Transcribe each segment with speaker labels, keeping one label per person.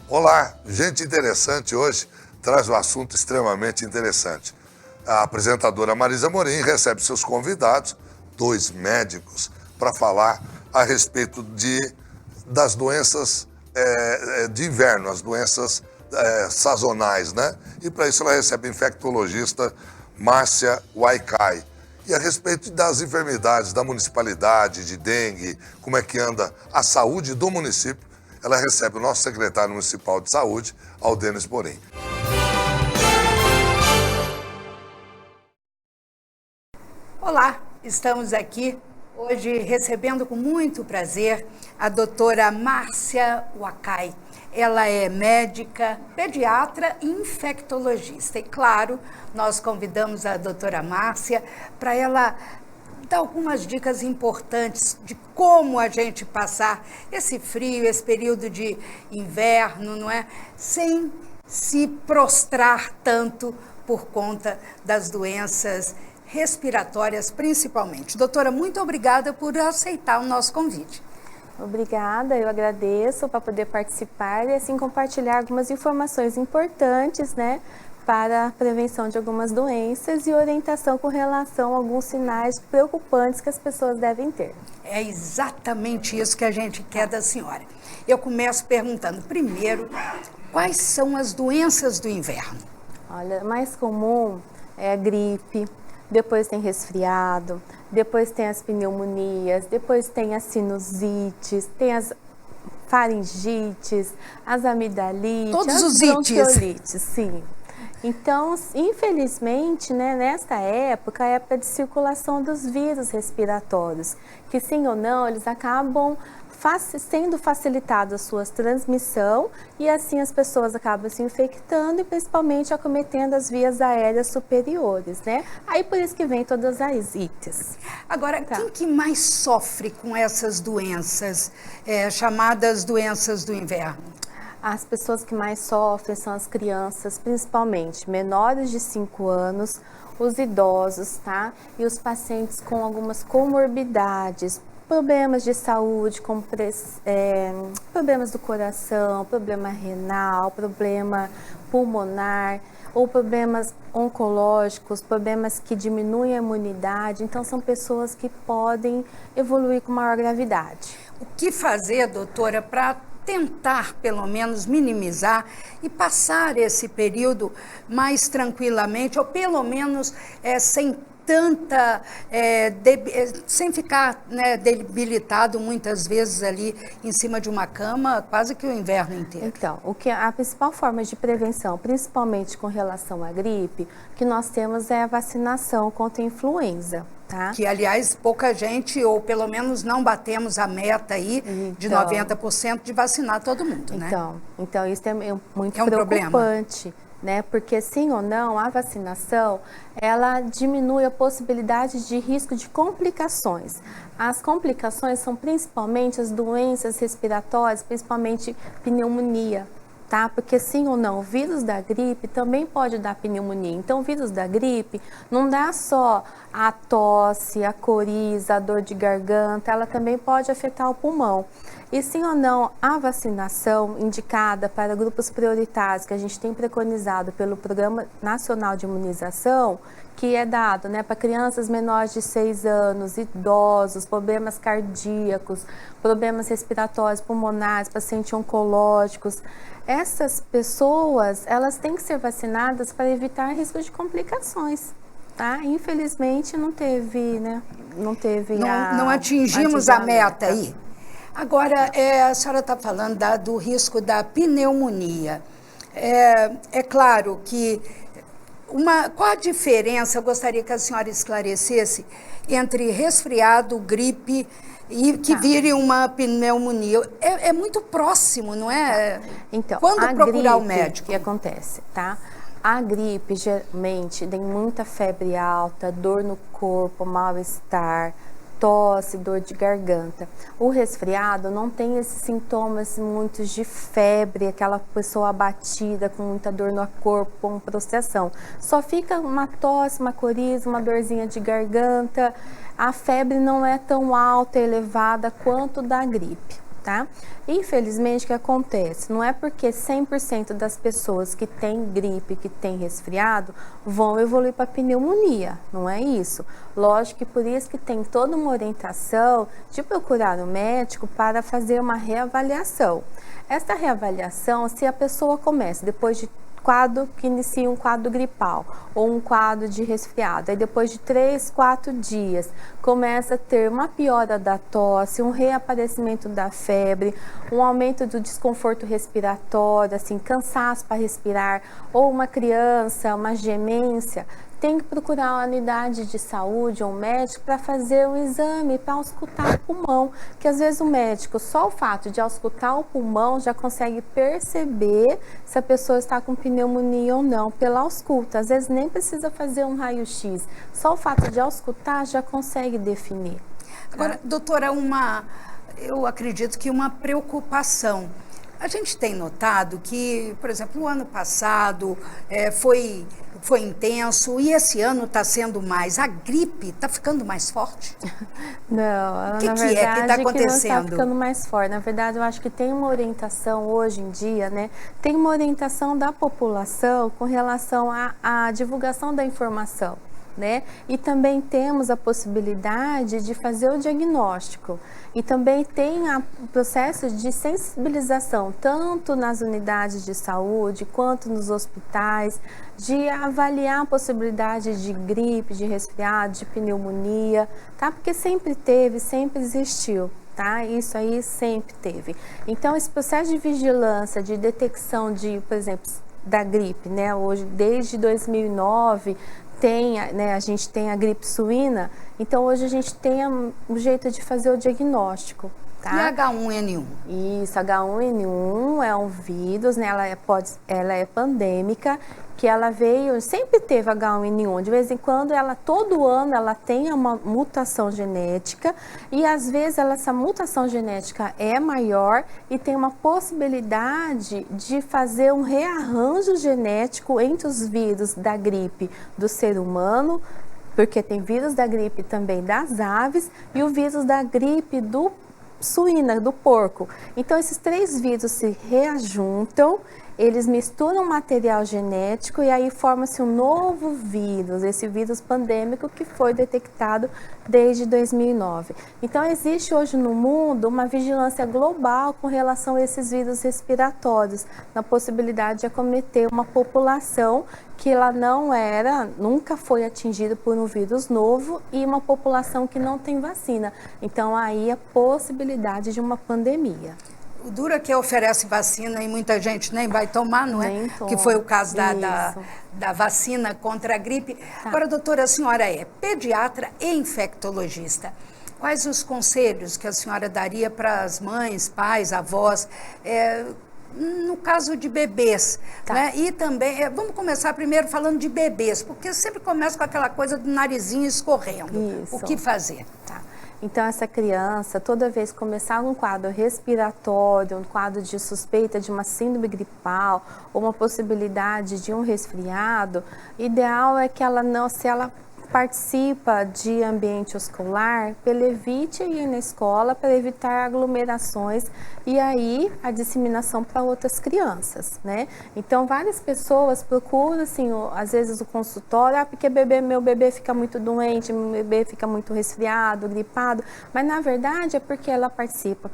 Speaker 1: Olá, gente interessante hoje traz um assunto extremamente interessante. A apresentadora Marisa Morim recebe seus convidados, dois médicos, para falar a respeito das doenças de inverno, as doenças sazonais, né? E para isso ela recebe a infectologista Márcia Waikai. E a respeito das enfermidades da municipalidade, de dengue, como é que anda a saúde do município, ela recebe o nosso secretário municipal de saúde, Aldenis Morim.
Speaker 2: Olá, estamos aqui hoje recebendo com muito prazer a doutora Márcia Waikai. Ela é médica, pediatra e infectologista. E claro, nós convidamos a doutora Márcia para ela dar algumas dicas importantes de como a gente passar esse frio, esse período de inverno, não é? Sem se prostrar tanto por conta das doenças respiratórias, principalmente. Doutora, muito obrigada por aceitar o nosso convite.
Speaker 3: Obrigada, eu agradeço para poder participar e assim compartilhar algumas informações importantes, né, para a prevenção de algumas doenças e orientação com relação a alguns sinais preocupantes que as pessoas devem ter.
Speaker 2: É exatamente isso que a gente quer da senhora. Eu começo perguntando, primeiro, quais são as doenças do inverno?
Speaker 3: Olha, a mais comum é a gripe, depois tem resfriado, depois tem as pneumonias, depois tem as sinusites, tem as faringites, as amidalites,
Speaker 2: todos
Speaker 3: as
Speaker 2: os
Speaker 3: bronquiolites, sim. Então, infelizmente, né, nesta época, é a época de circulação dos vírus respiratórios, que sim ou não, eles acabam sendo facilitada a sua transmissão e assim as pessoas acabam se infectando e principalmente acometendo as vias aéreas superiores, né? Aí por isso que vem todas as ites.
Speaker 2: Agora, quem que mais sofre com essas doenças, chamadas doenças do inverno?
Speaker 3: As pessoas que mais sofrem são as crianças, principalmente menores de 5 anos, os idosos, tá? E os pacientes com algumas comorbidades, problemas de saúde, como problemas do coração, problema renal, problema pulmonar, ou problemas oncológicos, problemas que diminuem a imunidade. Então, são pessoas que podem evoluir com maior gravidade.
Speaker 2: O que fazer, doutora, para tentar, pelo menos, minimizar e passar esse período mais tranquilamente, ou pelo menos sem tanta, sem ficar, né, debilitado muitas vezes ali em cima de uma cama, quase que o inverno inteiro.
Speaker 3: Então, a principal forma de prevenção, principalmente com relação à gripe, que nós temos é a vacinação contra a influenza. Tá?
Speaker 2: Que, aliás, pouca gente, ou pelo menos não batemos a meta aí de 90% de vacinar todo mundo, né?
Speaker 3: Então isso é muito preocupante, né? Porque sim ou não, a vacinação, ela diminui a possibilidade de risco de complicações. As complicações são principalmente as doenças respiratórias, principalmente pneumonia. Tá? Porque sim ou não, o vírus da gripe também pode dar pneumonia. Então, o vírus da gripe não dá só a tosse, a coriza, a dor de garganta, ela também pode afetar o pulmão. E sim ou não, a vacinação indicada para grupos prioritários que a gente tem preconizado pelo Programa Nacional de Imunização, que é dado, né, para crianças menores de 6 anos, idosos, problemas cardíacos, problemas respiratórios, pulmonares, pacientes oncológicos. Essas pessoas, elas têm que ser vacinadas para evitar risco de complicações, tá? Infelizmente não teve, né?
Speaker 2: Não atingimos a meta aí. Agora, a senhora está falando do risco da pneumonia. É claro que qual a diferença, eu gostaria que a senhora esclarecesse, entre resfriado, gripe e que vire uma pneumonia. É muito próximo, não é?
Speaker 3: Então,
Speaker 2: quando procurar o médico?
Speaker 3: O que acontece, tá? A gripe geralmente tem muita febre alta, dor no corpo, mal-estar, tosse, dor de garganta. O resfriado não tem esses sintomas muitos de febre, aquela pessoa abatida com muita dor no corpo, com prostração. Só fica uma tosse, uma coriza, uma dorzinha de garganta. A febre não é tão alta, elevada quanto da gripe. tá? Infelizmente, o que acontece? Não é porque 100% das pessoas que têm gripe, que têm resfriado, vão evoluir para pneumonia, não é isso. Lógico que por isso que tem toda uma orientação de procurar um médico para fazer uma reavaliação. Esta reavaliação, se a pessoa começa depois de quadro que inicia um quadro gripal ou um quadro de resfriado, aí depois de 3, 4 dias começa a ter uma piora da tosse, um reaparecimento da febre, um aumento do desconforto respiratório, assim, cansaço para respirar, ou uma criança, uma gemência, tem que procurar uma unidade de saúde ou um médico para fazer um exame, para auscultar o pulmão, que às vezes o médico, só o fato de auscultar o pulmão já consegue perceber se a pessoa está com pneumonia ou não, pela ausculta. Às vezes nem precisa fazer um raio-x, só o fato de auscultar já consegue definir.
Speaker 2: Agora, doutora, eu acredito que uma preocupação. A gente tem notado que, por exemplo, o ano passado foi intenso e esse ano está sendo mais. A gripe está ficando mais forte?
Speaker 3: Não,
Speaker 2: na verdade,
Speaker 3: que está acontecendo?
Speaker 2: Que não
Speaker 3: está ficando mais forte. Na verdade, eu acho que tem uma orientação hoje em dia, né? Tem uma orientação da população com relação à divulgação da informação, né? E também temos a possibilidade de fazer o diagnóstico. E também tem o processo de sensibilização, tanto nas unidades de saúde, quanto nos hospitais, de avaliar a possibilidade de gripe, de resfriado, de pneumonia, tá? Porque sempre teve, sempre existiu. Tá? Isso aí sempre teve. Então, esse processo de vigilância, de detecção de, por exemplo, da gripe, né? Hoje, desde 2009, a gente tem a gripe suína, então hoje a gente tem um jeito de fazer o diagnóstico. Tá?
Speaker 2: E H1N1?
Speaker 3: Isso, H1N1 é um vírus, né? Ela é pandêmica, que ela veio, sempre teve H1N1, de vez em quando, todo ano ela tem uma mutação genética e às vezes essa mutação genética é maior e tem uma possibilidade de fazer um rearranjo genético entre os vírus da gripe do ser humano, porque tem vírus da gripe também das aves e o vírus da gripe do suína, do porco. Então, esses 3 vírus se reajuntam, eles misturam material genético e aí forma-se um novo vírus, esse vírus pandêmico que foi detectado desde 2009. Então, existe hoje no mundo uma vigilância global com relação a esses vírus respiratórios, na possibilidade de acometer uma população que ela nunca foi atingida por um vírus novo e uma população que não tem vacina. Então, aí a possibilidade de uma pandemia.
Speaker 2: O duro é que oferece vacina e muita gente nem vai tomar, não é?
Speaker 3: Nem toma.
Speaker 2: Que foi o caso da vacina contra a gripe.
Speaker 3: Tá.
Speaker 2: Agora, doutora, a senhora é pediatra e infectologista. Quais os conselhos que a senhora daria para as mães, pais, avós, no caso de bebês,
Speaker 3: tá,
Speaker 2: né? E também, vamos começar primeiro falando de bebês, porque sempre começa com aquela coisa do narizinho escorrendo.
Speaker 3: Isso.
Speaker 2: O que fazer?
Speaker 3: Tá. Então, essa criança, toda vez que começar um quadro respiratório, um quadro de suspeita de uma síndrome gripal ou uma possibilidade de um resfriado, ideal é que ela não, se ela participa de ambiente escolar, ela evite ir na escola para evitar aglomerações e aí a disseminação para outras crianças, né? Então, várias pessoas procuram, assim, às vezes o consultório, porque meu bebê fica muito doente, meu bebê fica muito resfriado, gripado, mas na verdade é porque ela participa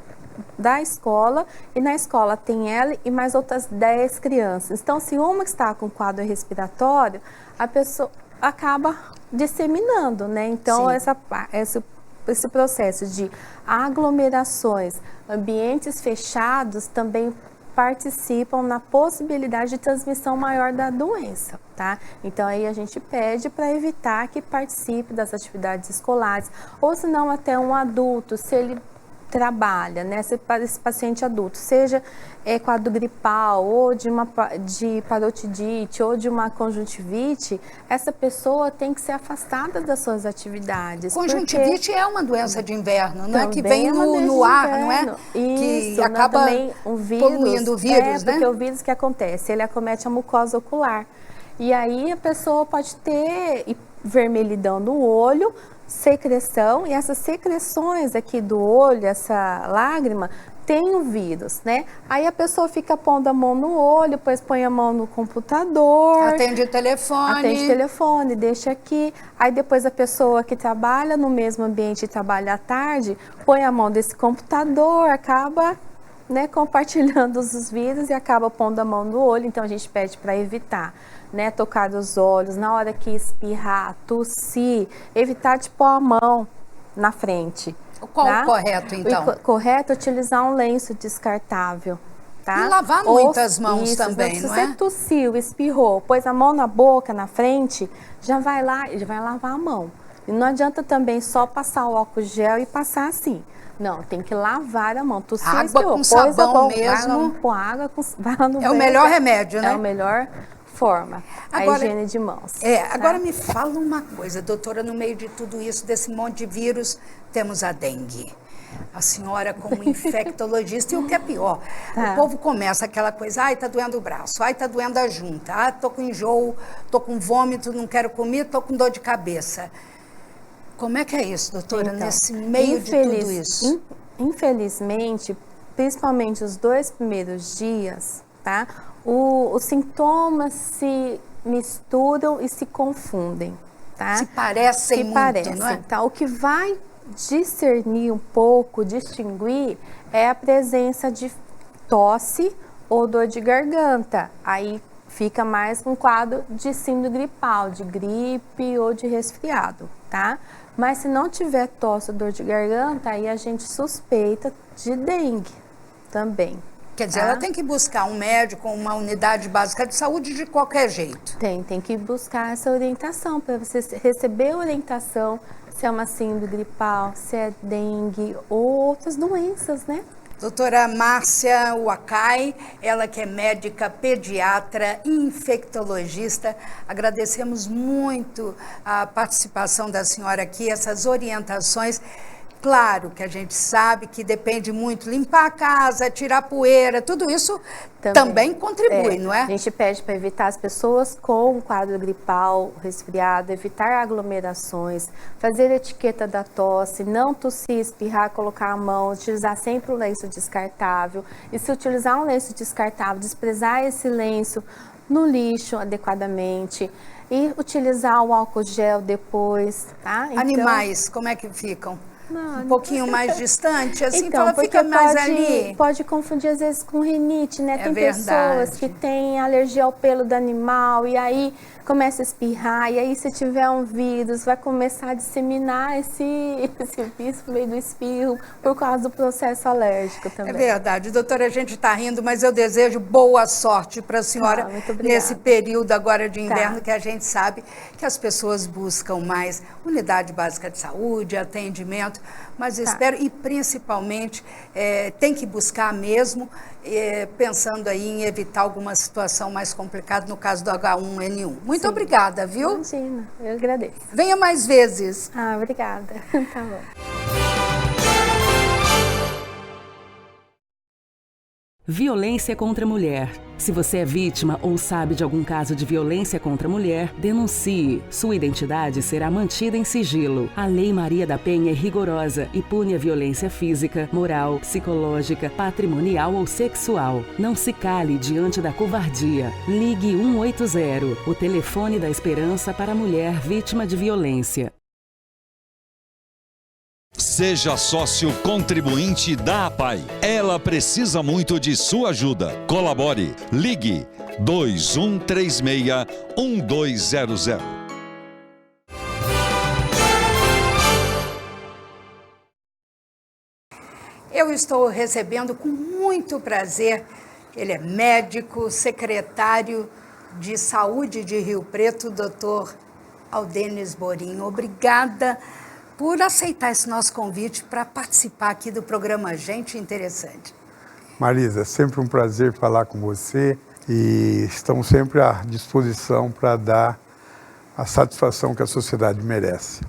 Speaker 3: da escola e na escola tem ela e mais outras 10 crianças. Então, se uma está com quadro respiratório, a pessoa acaba disseminando, né? Então, esse processo de aglomerações, ambientes fechados também participam na possibilidade de transmissão maior da doença, tá? Então, aí a gente pede para evitar que participe das atividades escolares, ou se não até um adulto, se ele trabalha, né, esse paciente adulto, seja quadro gripal, ou de parotidite, ou de uma conjuntivite, essa pessoa tem que ser afastada das suas atividades.
Speaker 2: Conjuntivite é uma doença de inverno, não é? Que vem no ar, não é?
Speaker 3: Isso,
Speaker 2: que acaba
Speaker 3: também um vírus,
Speaker 2: poluindo o vírus, né?
Speaker 3: Porque o vírus que acontece, ele acomete a mucosa ocular. E aí a pessoa pode ter vermelhidão no olho, secreção, e essas secreções aqui do olho, essa lágrima, tem o vírus, né? Aí a pessoa fica pondo a mão no olho, depois põe a mão no computador.
Speaker 2: Atende o telefone.
Speaker 3: Atende o telefone, deixa aqui. Aí depois a pessoa que trabalha no mesmo ambiente e trabalha à tarde, põe a mão desse computador, acaba, né, compartilhando os vírus e acaba pondo a mão no olho. Então a gente pede para evitar, né, tocar os olhos, na hora que espirrar, tossir, evitar de pôr a mão na frente.
Speaker 2: Qual
Speaker 3: tá?
Speaker 2: o correto, então?
Speaker 3: O correto é utilizar um lenço descartável. Tá?
Speaker 2: E lavar muitas mãos também,
Speaker 3: se
Speaker 2: não
Speaker 3: você tossiu, espirrou, pôs a mão na boca, na frente, já vai lá e já vai lavar a mão. E não adianta também só passar o álcool gel e passar assim. Não, tem que lavar a mão. Tossiu,
Speaker 2: água
Speaker 3: espirrou,
Speaker 2: com sabão mesmo.
Speaker 3: Vai lá no
Speaker 2: É o melhor remédio, né?
Speaker 3: É a melhor forma, agora, a higiene de mãos.
Speaker 2: Agora me fala uma coisa, doutora, no meio de tudo isso, desse monte de vírus, temos a dengue. A senhora como infectologista, e o que é pior, o povo começa aquela coisa, ai, tá doendo o braço, ai, tá doendo a junta, ai, tô com enjoo, tô com vômito, não quero comer, tô com dor de cabeça. Como é que é isso, doutora,
Speaker 3: então,
Speaker 2: nesse meio de tudo isso?
Speaker 3: Infelizmente, principalmente os 2 primeiros dias, tá? Os sintomas se misturam e se confundem, tá?
Speaker 2: Se parecem muito, não é?
Speaker 3: Tá? O que vai discernir um pouco, distinguir, é a presença de tosse ou dor de garganta. Aí fica mais um quadro de síndrome gripal, de gripe ou de resfriado, tá? Mas se não tiver tosse ou dor de garganta, aí a gente suspeita de dengue também.
Speaker 2: Quer dizer, ela tem que buscar um médico, uma unidade básica de saúde de qualquer jeito.
Speaker 3: Tem que buscar essa orientação, para você receber orientação se é uma síndrome gripal, se é dengue ou outras doenças, né?
Speaker 2: Doutora Márcia Uacai, ela que é médica pediatra e infectologista, agradecemos muito a participação da senhora aqui, essas orientações. Claro que a gente sabe que depende muito limpar a casa, tirar poeira, tudo isso também contribui, não é?
Speaker 3: A gente pede para evitar as pessoas com quadro gripal, resfriado, evitar aglomerações, fazer etiqueta da tosse, não tossir, espirrar, colocar a mão, utilizar sempre o lenço descartável. E se utilizar um lenço descartável, desprezar esse lenço no lixo adequadamente e utilizar o álcool gel depois, tá? Então,
Speaker 2: animais, como é que ficam?
Speaker 3: Não,
Speaker 2: um pouquinho mais distante, assim,
Speaker 3: então,
Speaker 2: ela fica mais ali.
Speaker 3: Pode confundir às vezes com rinite, né? Tem
Speaker 2: verdade.
Speaker 3: pessoas que têm alergia ao pelo do animal e aí começa a espirrar, e aí se tiver um vírus, vai começar a disseminar esse vírus no meio do espirro por causa do processo alérgico também.
Speaker 2: É verdade, doutora, a gente está rindo, mas eu desejo boa sorte para a senhora nesse período agora de inverno, que a gente sabe que as pessoas buscam mais unidade básica de saúde, atendimento, mas espero, e principalmente tem que buscar mesmo, pensando aí em evitar alguma situação mais complicada, no caso do H1N1. Muito obrigada, viu?
Speaker 3: Imagina, eu agradeço.
Speaker 2: Venha mais vezes.
Speaker 3: Obrigada. Tá bom.
Speaker 4: Violência contra a mulher. Se você é vítima ou sabe de algum caso de violência contra a mulher, denuncie. Sua identidade será mantida em sigilo. A Lei Maria da Penha é rigorosa e pune a violência física, moral, psicológica, patrimonial ou sexual. Não se cale diante da covardia. Ligue 180, o telefone da esperança para a mulher vítima de violência.
Speaker 5: Seja sócio contribuinte da APAI. Ela precisa muito de sua ajuda. Colabore. Ligue 2136-1200.
Speaker 2: Eu estou recebendo com muito prazer, ele é médico, secretário de Saúde de Rio Preto, doutor Aldenis Borim. Obrigada por aceitar esse nosso convite para participar aqui do programa Gente Interessante.
Speaker 6: Marisa, é sempre um prazer falar com você e estamos sempre à disposição para dar a satisfação que a sociedade merece.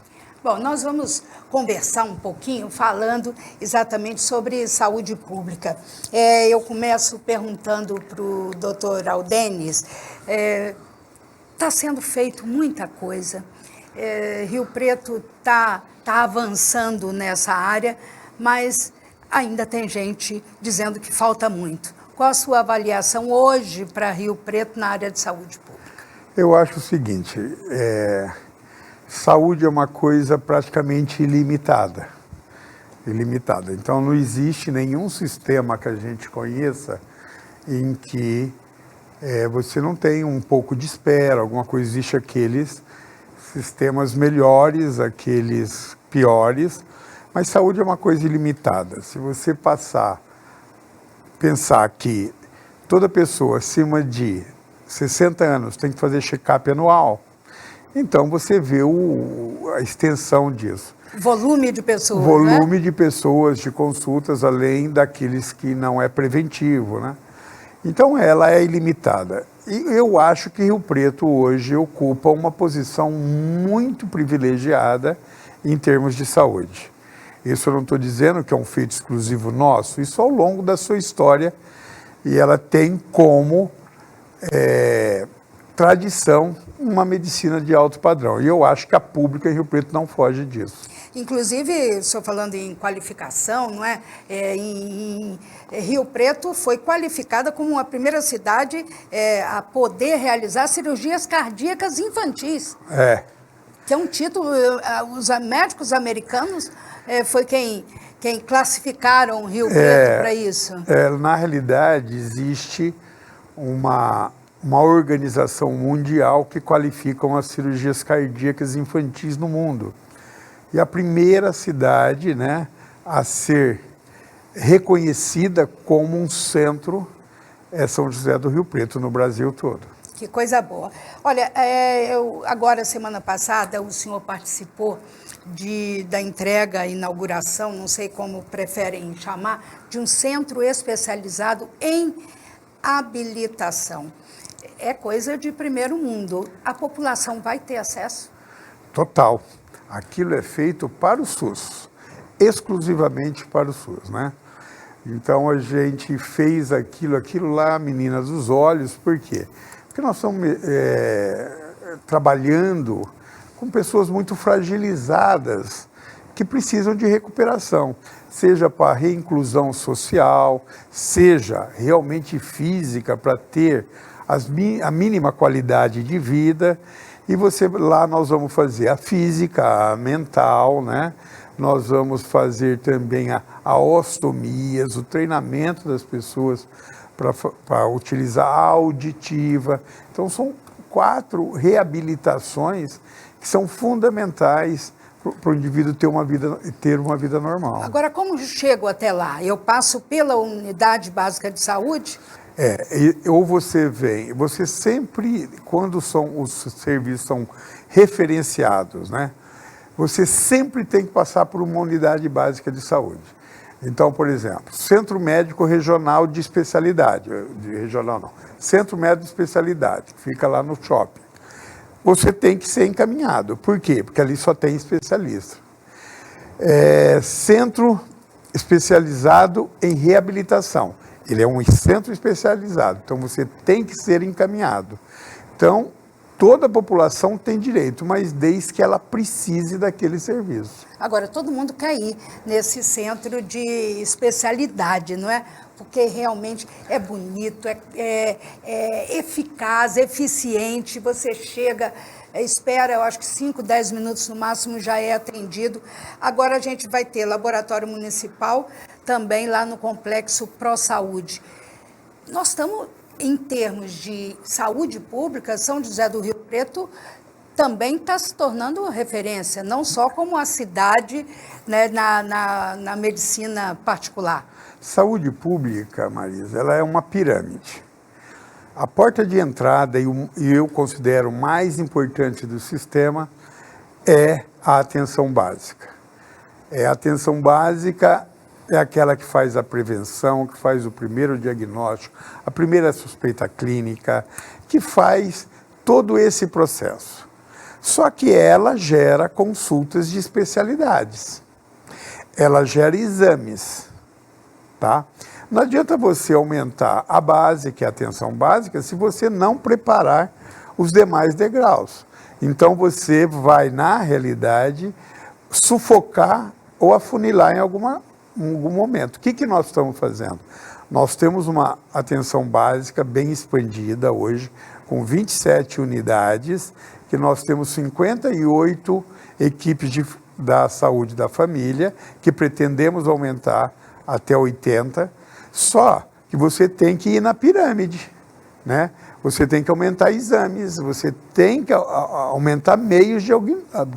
Speaker 2: Bom, nós vamos conversar um pouquinho falando exatamente sobre saúde pública. Eu começo perguntando para o doutor Aldenis, está sendo feito muita coisa, Rio Preto está avançando nessa área, mas ainda tem gente dizendo que falta muito. Qual a sua avaliação hoje para Rio Preto na área de saúde pública?
Speaker 6: Eu acho o seguinte, saúde é uma coisa praticamente ilimitada. Então não existe nenhum sistema que a gente conheça em que você não tem um pouco de espera, alguma coisa. Existe aqueles sistemas melhores, aqueles piores, mas saúde é uma coisa ilimitada. Se você pensar que toda pessoa acima de 60 anos tem que fazer check-up anual, então você vê a extensão disso.
Speaker 2: Volume de pessoas,
Speaker 6: Volume de pessoas, de consultas, além daqueles que não é preventivo, né? Então ela é ilimitada. E eu acho que Rio Preto hoje ocupa uma posição muito privilegiada em termos de saúde. Isso eu não estou dizendo que é um feito exclusivo nosso, isso ao longo da sua história, e ela tem como tradição uma medicina de alto padrão. E eu acho que a pública em Rio Preto não foge disso.
Speaker 2: Inclusive, o senhor falando em qualificação, não é? Em Rio Preto foi qualificada como a primeira cidade a poder realizar cirurgias cardíacas infantis. Que é um título, os médicos americanos foi quem classificaram Rio Preto para isso.
Speaker 6: Na realidade, existe uma organização mundial que qualificam as cirurgias cardíacas infantis no mundo. E a primeira cidade, né, a ser reconhecida como um centro é São José do Rio Preto, no Brasil todo.
Speaker 2: Que coisa boa. Olha, agora, semana passada, o senhor participou da entrega, inauguração, não sei como preferem chamar, de um centro especializado em habilitação. É coisa de primeiro mundo. A população vai ter acesso?
Speaker 6: Total. Aquilo é feito para o SUS, exclusivamente para o SUS, né? Então a gente fez aquilo lá, menina dos olhos, por quê? Porque nós estamos trabalhando com pessoas muito fragilizadas, que precisam de recuperação, seja para reinclusão social, seja realmente física, para ter a mínima qualidade de vida. E lá nós vamos fazer a física, a mental, né? Nós vamos fazer também a ostomias, o treinamento das pessoas para utilizar a auditiva. Então são 4 reabilitações que são fundamentais para o indivíduo ter uma vida normal.
Speaker 2: Agora, como chego até lá? Eu passo pela unidade básica de saúde?
Speaker 6: Ou você sempre, quando os serviços são referenciados, né? Você sempre tem que passar por uma unidade básica de saúde. Então, por exemplo, Centro Médico Regional de Especialidade, Centro Médico de Especialidade, que fica lá no shopping. Você tem que ser encaminhado. Por quê? Porque ali só tem especialista. Centro especializado em reabilitação. Ele é um centro especializado, então você tem que ser encaminhado. Então, toda a população tem direito, mas desde que ela precise daquele serviço.
Speaker 2: Agora, todo mundo quer ir nesse centro de especialidade, não é? Porque realmente é bonito, é eficaz, eficiente, você chega, espera, eu acho que 5, 10 minutos no máximo já é atendido. Agora a gente vai ter laboratório municipal também lá no Complexo ProSaúde. Nós estamos, em termos de saúde pública, São José do Rio Preto também está se tornando referência, não só como a cidade, né, na medicina particular.
Speaker 6: Saúde pública, Marisa, ela é uma pirâmide. A porta de entrada, e eu considero mais importante do sistema, é a atenção básica. A atenção básica é aquela que faz a prevenção, que faz o primeiro diagnóstico, a primeira suspeita clínica, que faz todo esse processo. Só que ela gera consultas de especialidades. Ela gera exames, tá? Não adianta você aumentar a base, que é a atenção básica, se você não preparar os demais degraus. Então você vai, na realidade, sufocar ou afunilar em alguma algum momento. O que nós estamos fazendo? Nós temos uma atenção básica bem expandida hoje, com 27 unidades, que nós temos 58 equipes da saúde da família, que pretendemos aumentar até 80, só que você tem que ir na pirâmide, né? Você tem que aumentar exames, você tem que aumentar meios de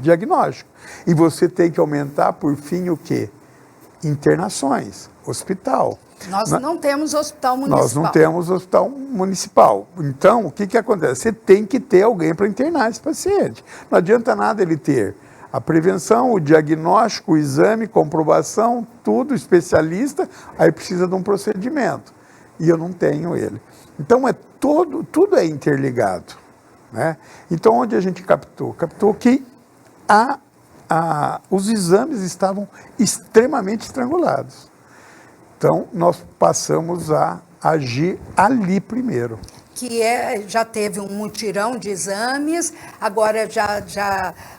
Speaker 6: diagnóstico. E você tem que aumentar, por fim, o quê? Internações, hospital.
Speaker 2: Nós não temos hospital municipal.
Speaker 6: Nós não temos hospital municipal. Então, o que acontece? Você tem que ter alguém para internar esse paciente. Não adianta nada ele ter a prevenção, o diagnóstico, o exame, comprovação, tudo, especialista, aí precisa de um procedimento. E eu não tenho ele. Então, tudo é interligado, né? Então, onde a gente captou? Captou que os exames estavam extremamente estrangulados. Então, nós passamos a agir ali primeiro.
Speaker 2: Que já teve um mutirão de exames, agora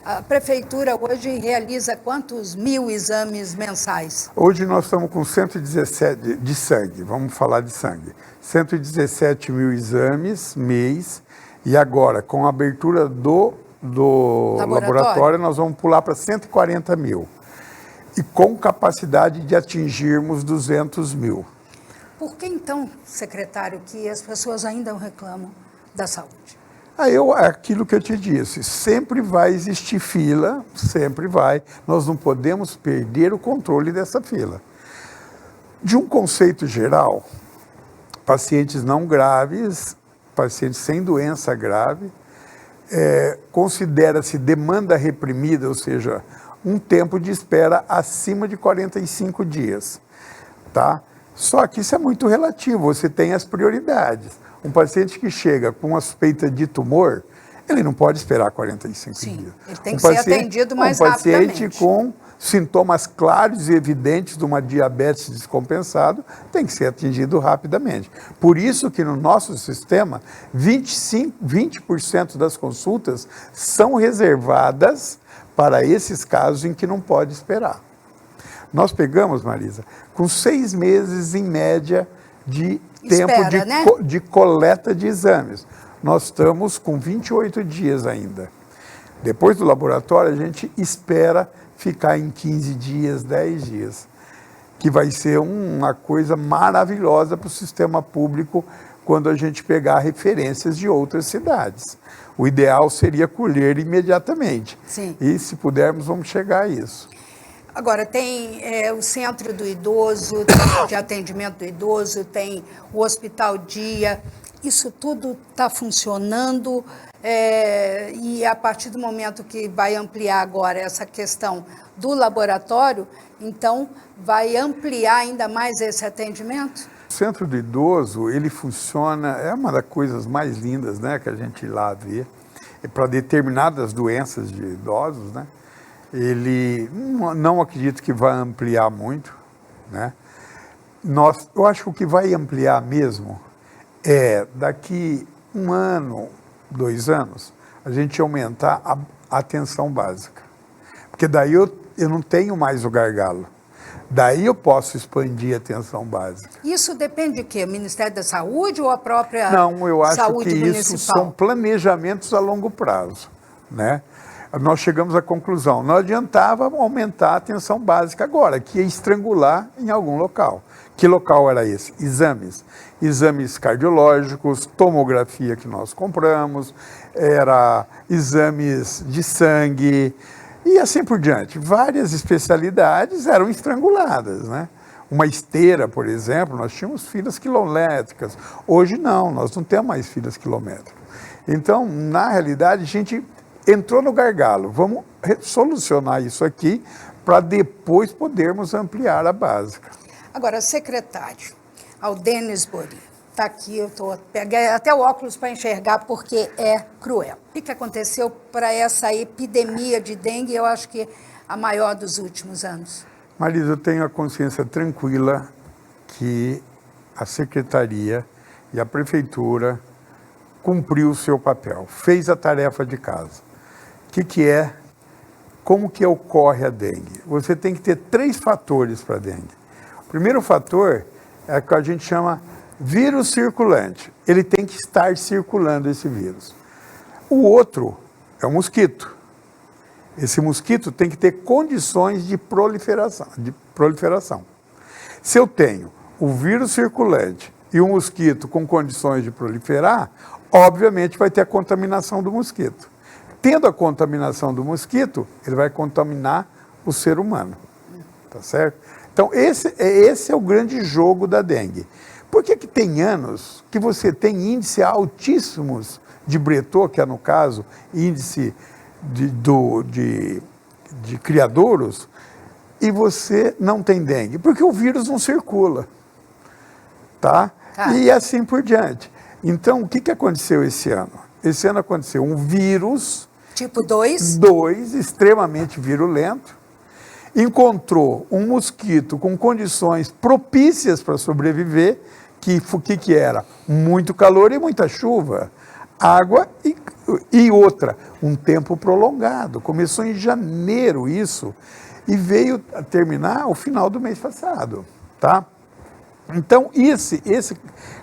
Speaker 2: a prefeitura hoje realiza quantos mil exames mensais?
Speaker 6: Hoje nós estamos com 117 de sangue, vamos falar de sangue. 117 mil exames mês, e agora, com a abertura do laboratório, nós vamos pular para 140 mil. E com capacidade de atingirmos 200 mil.
Speaker 2: Por que então, secretário, que as pessoas ainda reclamam da saúde?
Speaker 6: Aquilo que eu te disse, sempre vai existir fila, sempre vai. Nós não podemos perder o controle dessa fila. De um conceito geral, pacientes não graves, pacientes sem doença grave, considera-se demanda reprimida, ou seja, um tempo de espera acima de 45 dias, tá? Só que isso é muito relativo, você tem as prioridades. Um paciente que chega com uma suspeita de tumor, ele não pode esperar 45 dias.
Speaker 2: Ele tem que ser atendido mais rapidamente.
Speaker 6: Um paciente com sintomas claros e evidentes de uma diabetes descompensado tem que ser atingido rapidamente. Por isso que no nosso sistema, 20% das consultas são reservadas para esses casos em que não pode esperar. Nós pegamos, Marisa, com 6 meses em média de tempo de coleta de exames. Nós estamos com 28 dias ainda. Depois do laboratório, a gente espera ficar em 15 dias, 10 dias, que vai ser uma coisa maravilhosa para o sistema público quando a gente pegar referências de outras cidades. O ideal seria colher imediatamente.
Speaker 2: Sim.
Speaker 6: E, se pudermos, vamos chegar a isso.
Speaker 2: Agora, tem o Centro do Idoso, de atendimento do idoso, tem o Hospital Dia. Isso tudo está funcionando e a partir do momento que vai ampliar agora essa questão do laboratório, então vai ampliar ainda mais esse atendimento?
Speaker 6: O Centro do Idoso, ele funciona, é uma das coisas mais lindas, né, que a gente lá vê, para determinadas doenças de idosos, né? Ele não acredito que vai ampliar muito, né? Eu acho que o que vai ampliar mesmo daqui 1 ano, 2 anos, a gente aumentar a atenção básica. Porque daí eu não tenho mais o gargalo. Daí eu posso expandir a atenção básica.
Speaker 2: Isso depende de quê? O Ministério da Saúde ou a própria
Speaker 6: Não, eu acho
Speaker 2: saúde
Speaker 6: que
Speaker 2: municipal?
Speaker 6: isso são planejamentos a longo prazo, né? Nós chegamos à conclusão, não adiantava aumentar a atenção básica agora, que ia estrangular em algum local. Que local era esse? Exames cardiológicos, tomografia que nós compramos, exames de sangue e assim por diante. Várias especialidades eram estranguladas, né? Uma esteira, por exemplo, nós tínhamos filas quilométricas. Hoje não, nós não temos mais filas quilométricas. Então, na realidade, a gente entrou no gargalo. Vamos solucionar isso aqui para depois podermos ampliar a básica.
Speaker 2: Agora, secretário, Aldênis Borim, está aqui, peguei até o óculos para enxergar porque é cruel. O que aconteceu para essa epidemia de dengue, eu acho que a maior dos últimos anos?
Speaker 6: Marisa, eu tenho a consciência tranquila que a Secretaria e a Prefeitura cumpriu o seu papel, fez a tarefa de casa. Como que ocorre a dengue? Você tem que ter 3 fatores para a dengue. O primeiro fator é o que a gente chama vírus circulante. Ele tem que estar circulando, esse vírus. O outro é o mosquito. Esse mosquito tem que ter condições de proliferação. Se eu tenho o vírus circulante e o mosquito com condições de proliferar, obviamente vai ter a contaminação do mosquito. Tendo a contaminação do mosquito, ele vai contaminar o ser humano. Tá certo? Então, esse é o grande jogo da dengue. Por que tem anos que você tem índices altíssimos de Breton, que é, no caso, índice de criadouros, e você não tem dengue? Porque o vírus não circula. Tá? E assim por diante. Então, o que aconteceu esse ano? Esse ano aconteceu um vírus...
Speaker 2: Tipo 2?
Speaker 6: 2, extremamente virulento. Encontrou um mosquito com condições propícias para sobreviver, que era? Muito calor e muita chuva. Água e outra, um tempo prolongado. Começou em janeiro isso e veio a terminar o final do mês passado. Tá? Então, esse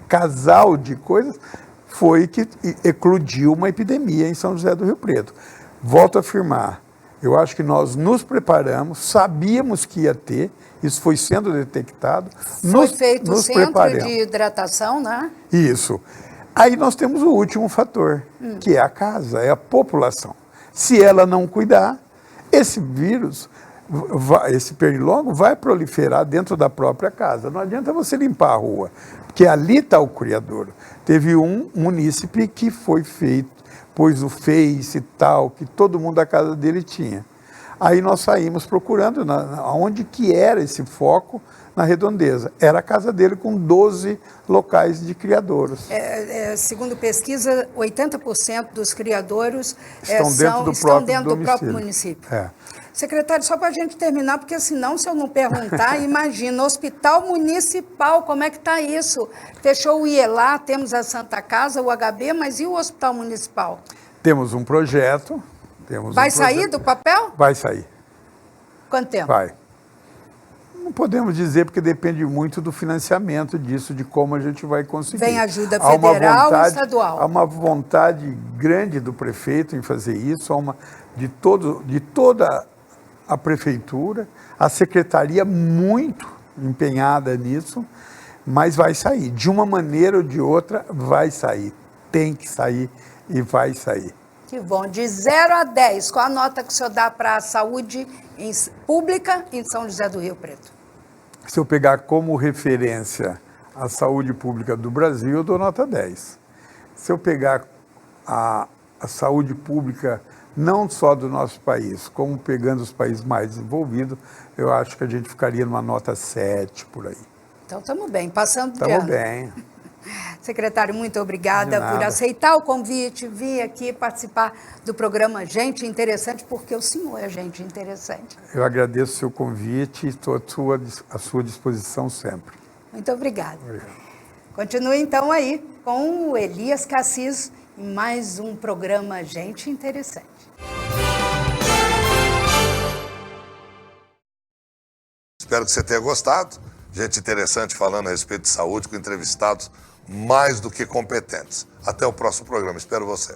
Speaker 6: casal de coisas foi que eclodiu uma epidemia em São José do Rio Preto. Volto a afirmar, eu acho que nós nos preparamos, sabíamos que ia ter, isso foi sendo detectado.
Speaker 2: Foi feito o centro de hidratação, né?
Speaker 6: Isso. Aí nós temos o último fator, que é a casa, é a população. Se ela não cuidar, esse vírus... esse pernilongo vai proliferar dentro da própria casa. Não adianta você limpar a rua, porque ali está o criador. Teve um munícipe que foi feito, pôs o Face e tal, que todo mundo da casa dele tinha. Aí nós saímos procurando onde que era esse foco na redondeza. Era a casa dele com 12 locais de criadouros.
Speaker 2: Segundo pesquisa, 80% dos criadouros
Speaker 6: estão dentro do próprio
Speaker 2: município.
Speaker 6: É.
Speaker 2: Secretário, só para a gente terminar, porque senão, se eu não perguntar, imagina, Hospital Municipal, como é que está isso? Fechou o IELA, temos a Santa Casa, o HB, mas e o Hospital Municipal?
Speaker 6: Temos um projeto.
Speaker 2: Vai sair do papel?
Speaker 6: Vai sair.
Speaker 2: Quanto tempo?
Speaker 6: Vai. Não podemos dizer, porque depende muito do financiamento disso, de como a gente vai conseguir.
Speaker 2: Vem ajuda federal e estadual?
Speaker 6: Há uma vontade grande do prefeito em fazer isso, de toda a prefeitura, a secretaria muito empenhada nisso, mas vai sair. De uma maneira ou de outra, vai sair. Tem que sair e vai sair.
Speaker 2: Que bom. De 0 a 10, qual a nota que o senhor dá para a saúde pública em São José do Rio Preto?
Speaker 6: Se eu pegar como referência a saúde pública do Brasil, eu dou nota 10. Se eu pegar a saúde pública não só do nosso país, como pegando os países mais desenvolvidos, eu acho que a gente ficaria numa nota 7 por aí.
Speaker 2: Então estamos bem, passando de ano.
Speaker 6: Estamos bem.
Speaker 2: Secretário, muito obrigada por aceitar o convite, vir aqui participar do programa Gente Interessante, porque o senhor é gente interessante.
Speaker 6: Eu agradeço o seu convite e estou à sua disposição sempre.
Speaker 2: Muito obrigada. Continue então aí com o Elias Cassis em mais um programa Gente Interessante.
Speaker 1: Espero que você tenha gostado. Gente interessante falando a respeito de saúde, com entrevistados mais do que competentes. Até o próximo programa. Espero você.